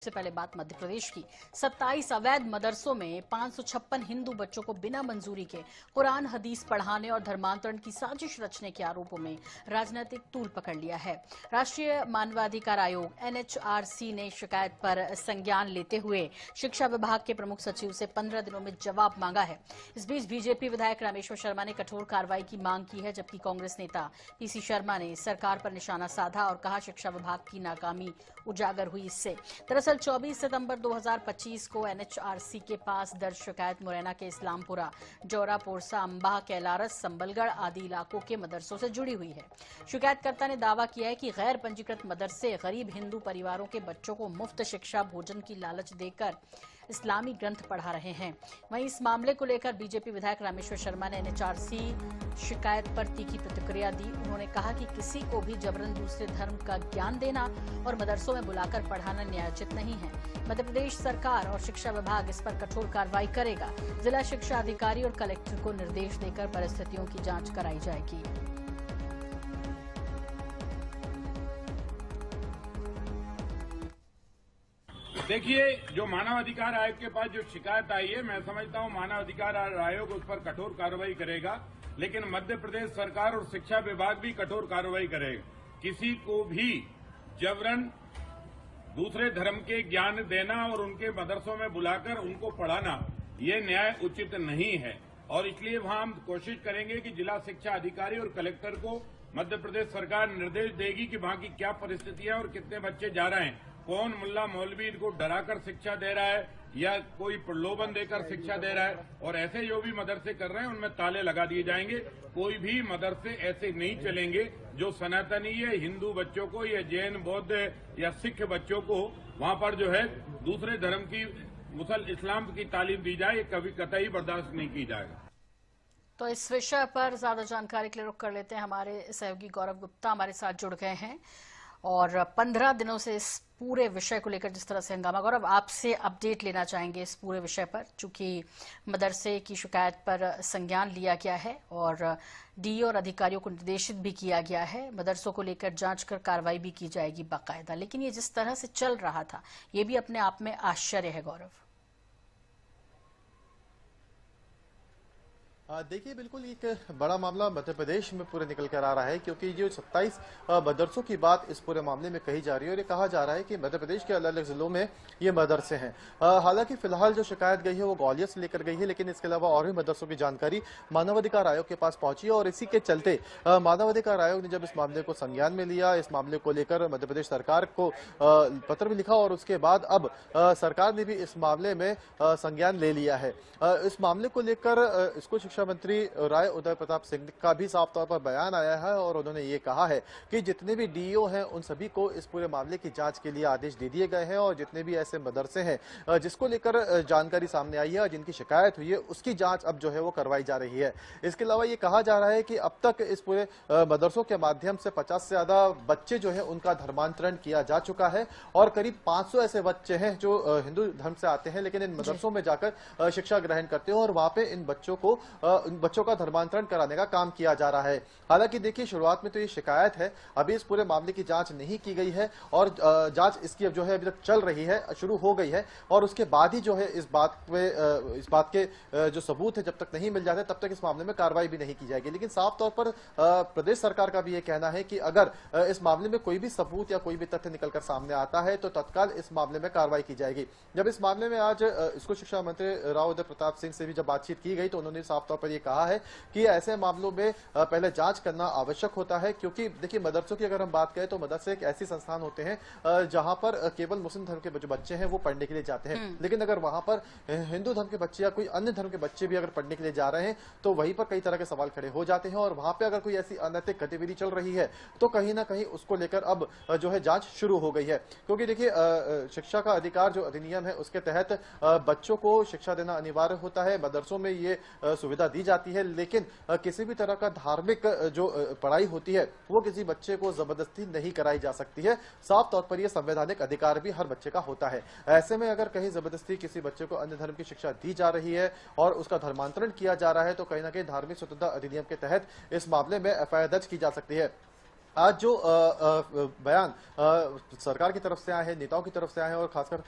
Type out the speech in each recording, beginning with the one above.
सबसे पहले बात मध्य प्रदेश की। 27 अवैध मदरसों में 556 हिंदू बच्चों को बिना मंजूरी के कुरान हदीस पढ़ाने और धर्मांतरण की साजिश रचने के आरोपों में राजनीतिक तूल पकड़ लिया है। राष्ट्रीय मानवाधिकार आयोग एनएचआरसी ने शिकायत पर संज्ञान लेते हुए शिक्षा विभाग के प्रमुख सचिव से 15 दिनों में जवाब मांगा है। इस बीच बीजेपी विधायक रामेश्वर शर्मा ने कठोर कार्रवाई की मांग की है, जबकि कांग्रेस नेता पीसी शर्मा ने सरकार पर निशाना साधा और कहा शिक्षा विभाग की नाकामी उजागर हुई इससे। दरअसल 24 सितंबर 2025 को एनएचआरसी के पास दर्ज शिकायत मुरैना के इस्लामपुरा, जौरा, पोरसा, अंबाह, कैलारस, संबलगढ़ आदि इलाकों के मदरसों से जुड़ी हुई है। शिकायतकर्ता ने दावा किया है कि गैर पंजीकृत मदरसे गरीब हिंदू परिवारों के बच्चों को मुफ्त शिक्षा भोजन की लालच देकर इस्लामी ग्रंथ पढ़ा रहे हैं। वहीं इस मामले को लेकर बीजेपी विधायक रामेश्वर शर्मा ने एनएचआरसी शिकायत पर तीखी प्रतिक्रिया दी। उन्होंने कहा कि किसी को भी जबरन दूसरे धर्म का ज्ञान देना और मदरसों में बुलाकर पढ़ाना न्यायोचित नहीं है। मध्य प्रदेश सरकार और शिक्षा विभाग इस पर कठोर कार्रवाई करेगा। जिला शिक्षा अधिकारी और कलेक्टर को निर्देश देकर परिस्थितियों की जांच कराई जाएगी। देखिए, जो मानव अधिकार आयोग के पास जो शिकायत आई है, मैं समझता हूं मानव अधिकार आयोग उस पर कठोर कार्रवाई करेगा, लेकिन मध्य प्रदेश सरकार और शिक्षा विभाग भी कठोर कार्रवाई करेगा। किसी को भी जबरन दूसरे धर्म के ज्ञान देना और उनके मदरसों में बुलाकर उनको पढ़ाना, ये न्याय उचित नहीं है। और इसलिए वहां हम कोशिश करेंगे कि जिला शिक्षा अधिकारी और कलेक्टर को मध्य प्रदेश सरकार निर्देश देगी कि वहां की क्या परिस्थिति है और कितने बच्चे जा रहे हैं, कौन मुल्ला मौलवी इनको डराकर शिक्षा दे रहा है या कोई प्रलोभन देकर शिक्षा दे रहा है। और ऐसे जो भी मदरसे कर रहे हैं उनमें ताले लगा दिए जाएंगे। कोई भी मदरसे ऐसे नहीं चलेंगे जो सनातनी है हिंदू बच्चों को या जैन, बौद्ध या सिख बच्चों को वहां पर जो है दूसरे धर्म की इस्लाम की तालीम दी जाए, ये कभी कतई बर्दाश्त नहीं की जाएगा। तो इस विषय पर ज्यादा जानकारी के लिए रुख कर लेते हैं। हमारे सहयोगी गौरव गुप्ता हमारे साथ जुड़ गए हैं और 15 दिनों से इस पूरे विषय को लेकर जिस तरह से हंगामा, गौरव आपसे अपडेट लेना चाहेंगे इस पूरे विषय पर, चूंकि मदरसे की शिकायत पर संज्ञान लिया गया है और डीईओ और अधिकारियों को निर्देशित भी किया गया है। मदरसों को लेकर जांच कर कार्रवाई भी की जाएगी बाकायदा, लेकिन ये जिस तरह से चल रहा था ये भी अपने आप में आश्चर्य है। गौरव, देखिए, बिल्कुल एक बड़ा मामला मध्य प्रदेश में पूरे निकल कर आ रहा है, क्योंकि जो 27 मदरसों की बात इस पूरे मामले में कही जा रही है और ये कहा जा रहा है कि मध्य प्रदेश के अलग अलग जिलों में ये मदरसे हैं। हालांकि फिलहाल जो शिकायत गई है वो ग्वालियर से लेकर गई है, लेकिन इसके अलावा और भी मदरसों की जानकारी मानवाधिकार आयोग के पास पहुंची है और इसी के चलते मानवाधिकार आयोग ने जब इस मामले को संज्ञान में लिया, इस मामले को लेकर मध्य प्रदेश सरकार को पत्र भी लिखा और उसके बाद अब सरकार ने भी इस मामले में संज्ञान ले लिया है। इस मामले को लेकर इसको शिक्षा मंत्री राय उदय प्रताप सिंह का भी साफ तौर पर बयान आया है और उन्होंने ये कहा है कि जितने भी डीईओ हैं उन सभी को इस पूरे मामले की जांच के लिए आदेश दे दिए गए हैं और जितने भी ऐसे मदरसे हैं जिसको लेकर जानकारी सामने आई है और जिनकी शिकायत हुई है उसकी जांच अब जो है वो करवाई जा रही है। इसके अलावा ये कहा जा रहा है कि अब तक इस पूरे मदरसों के माध्यम से 50 से ज्यादा बच्चे जो है उनका धर्मांतरण किया जा चुका है और करीब 500 ऐसे बच्चे हैं जो हिंदू धर्म से आते हैं लेकिन इन मदरसों में जाकर शिक्षा ग्रहण करते हैं और वहां पे इन बच्चों का धर्मांतरण कराने का काम किया जा रहा है। हालांकि देखिए, शुरुआत में तो ये शिकायत है, अभी इस पूरे मामले की जांच नहीं की गई है और जांच इसकी अब जो है अभी तक चल रही है, शुरू हो गई है और उसके बाद ही जो है इस बात के जो सबूत है जब तक नहीं मिल जाते तब तक इस मामले में कार्रवाई भी नहीं की जाएगी। लेकिन साफ तौर पर प्रदेश सरकार का भी ये कहना है कि अगर इस मामले में कोई भी सबूत या कोई भी तथ्य निकलकर सामने आता है तो तत्काल इस मामले में कार्रवाई की जाएगी। जब इस मामले में आज इसको शिक्षा मंत्री राव उदय प्रताप सिंह से भी जब बातचीत की गई तो उन्होंने साफ तौर पर यह कहा है कि ऐसे मामलों में पहले जांच करना आवश्यक होता है, क्योंकि देखिए मदरसों की अगर हम बात करें तो मदरसे एक ऐसी संस्थान होते हैं जहां पर केवल मुस्लिम धर्म के जो बच्चे हैं वो पढ़ने के लिए जाते हैं, लेकिन अगर वहां पर हिंदू धर्म के बच्चे या कोई अन्य धर्म के बच्चे भी अगर पढ़ने के लिए जा रहे हैं तो वहीं पर कई तरह के सवाल खड़े हो जाते हैं और वहां पर अगर कोई ऐसी अनैतिक गतिविधि चल रही है तो कहीं ना कहीं उसको लेकर अब जो है जांच शुरू हो गई है। क्योंकि देखिए, शिक्षा का अधिकार जो अधिनियम है उसके तहत बच्चों को शिक्षा देना अनिवार्य होता है, मदरसों में ये सुविधा दी जाती है, लेकिन किसी भी तरह का धार्मिक जो पढ़ाई होती है वो किसी बच्चे को जबरदस्ती नहीं कराई जा सकती है। साफ तौर पर यह संवैधानिक अधिकार भी हर बच्चे का होता है। ऐसे में अगर कहीं जबरदस्ती किसी बच्चे को अन्य धर्म की शिक्षा दी जा रही है और उसका धर्मांतरण किया जा रहा है तो कहीं ना कहीं धार्मिक स्वतंत्रता अधिनियम के तहत इस मामले में एफआईआर दर्ज की जा सकती है। आज जो बयान सरकार की तरफ से आए हैं, नेताओं की तरफ से आए हैं और खासकर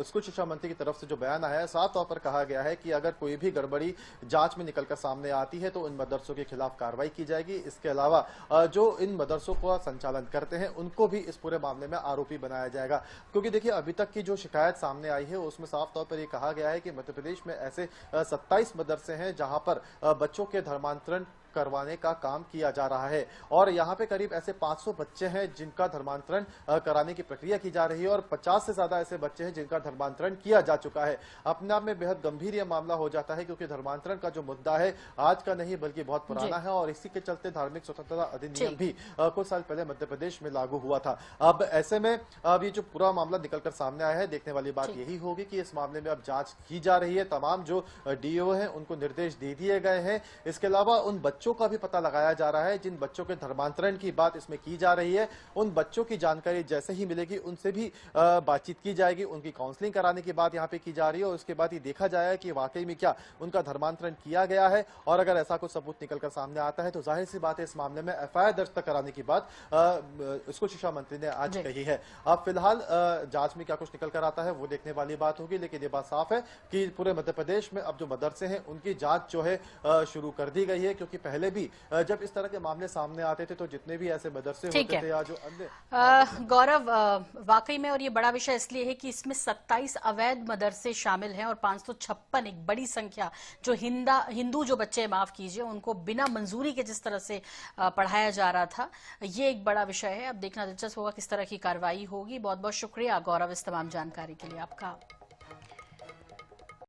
स्कूल शिक्षा मंत्री की तरफ से जो बयान आया है, साफ तौर पर कहा गया है कि अगर कोई भी गड़बड़ी जांच में निकलकर सामने आती है तो इन मदरसों के खिलाफ कार्रवाई की जाएगी। इसके अलावा जो इन मदरसों का संचालन करते हैं उनको भी इस पूरे मामले में आरोपी बनाया जाएगा, क्योंकि देखिए अभी तक की जो शिकायत सामने आई है उसमें साफ तौर पर यह कहा गया है कि मध्य प्रदेश में ऐसे 27 मदरसे हैं जहां पर बच्चों के धर्मांतरण करवाने का काम किया जा रहा है और यहाँ पे करीब ऐसे 500 बच्चे हैं जिनका धर्मांतरण कराने की प्रक्रिया की जा रही है और 50 से ज्यादा ऐसे बच्चे हैं जिनका धर्मांतरण किया जा चुका है। अपने आप में बेहद गंभीर यह मामला हो जाता है क्योंकि धर्मांतरण का जो मुद्दा है आज का नहीं बल्कि बहुत पुराना है और इसी के चलते धार्मिक स्वतंत्रता अधिनियम भी कुछ साल पहले मध्य प्रदेश में लागू हुआ था। अब ऐसे में अब ये जो पूरा मामला निकलकर सामने आया है, देखने वाली बात यही होगी कि इस मामले में अब जांच की जा रही है। तमाम जो डीओ हैं उनको निर्देश दे दिए गए हैं। इसके अलावा उन बच्चों का भी पता लगाया जा रहा है जिन बच्चों के धर्मांतरण की बात इसमें की जा रही है। उन बच्चों की जानकारी जैसे ही मिलेगी उनसे भी बातचीत की जाएगी, उनकी काउंसलिंग कराने की बात यहाँ पे की जा रही है और उसके बाद ये देखा जाएगा कि वाकई में क्या उनका धर्मांतरण किया गया है और अगर ऐसा कुछ सबूत निकलकर सामने आता है तो जाहिर सी बात है इस मामले में एफआईआर दर्ज तक कराने की बात स्कूल शिक्षा मंत्री ने आज कही है। अब फिलहाल जांच में क्या कुछ निकल कर आता है वो देखने वाली बात होगी, लेकिन ये बात साफ है कि पूरे मध्य प्रदेश में अब जो मदरसे हैं उनकी जांच जो है शुरू कर दी गई है, क्योंकि पहले भी जब इस तरह के मामले सामने आते थे तो जितने भी ऐसे मदरसे होते थे या जो अन्य गौरव, वाकई में और ये बड़ा विषय इसलिए है कि इसमें 27 अवैध मदरसे शामिल हैं और 556 एक बड़ी संख्या जो हिंदू जो बच्चे, माफ कीजिए, उनको बिना मंजूरी के जिस तरह से पढ़ाया जा रहा था, ये एक बड़ा विषय है। अब देखना दिलचस्प होगा किस तरह की कार्रवाई होगी। बहुत बहुत शुक्रिया गौरव इस तमाम जानकारी के लिए आपका।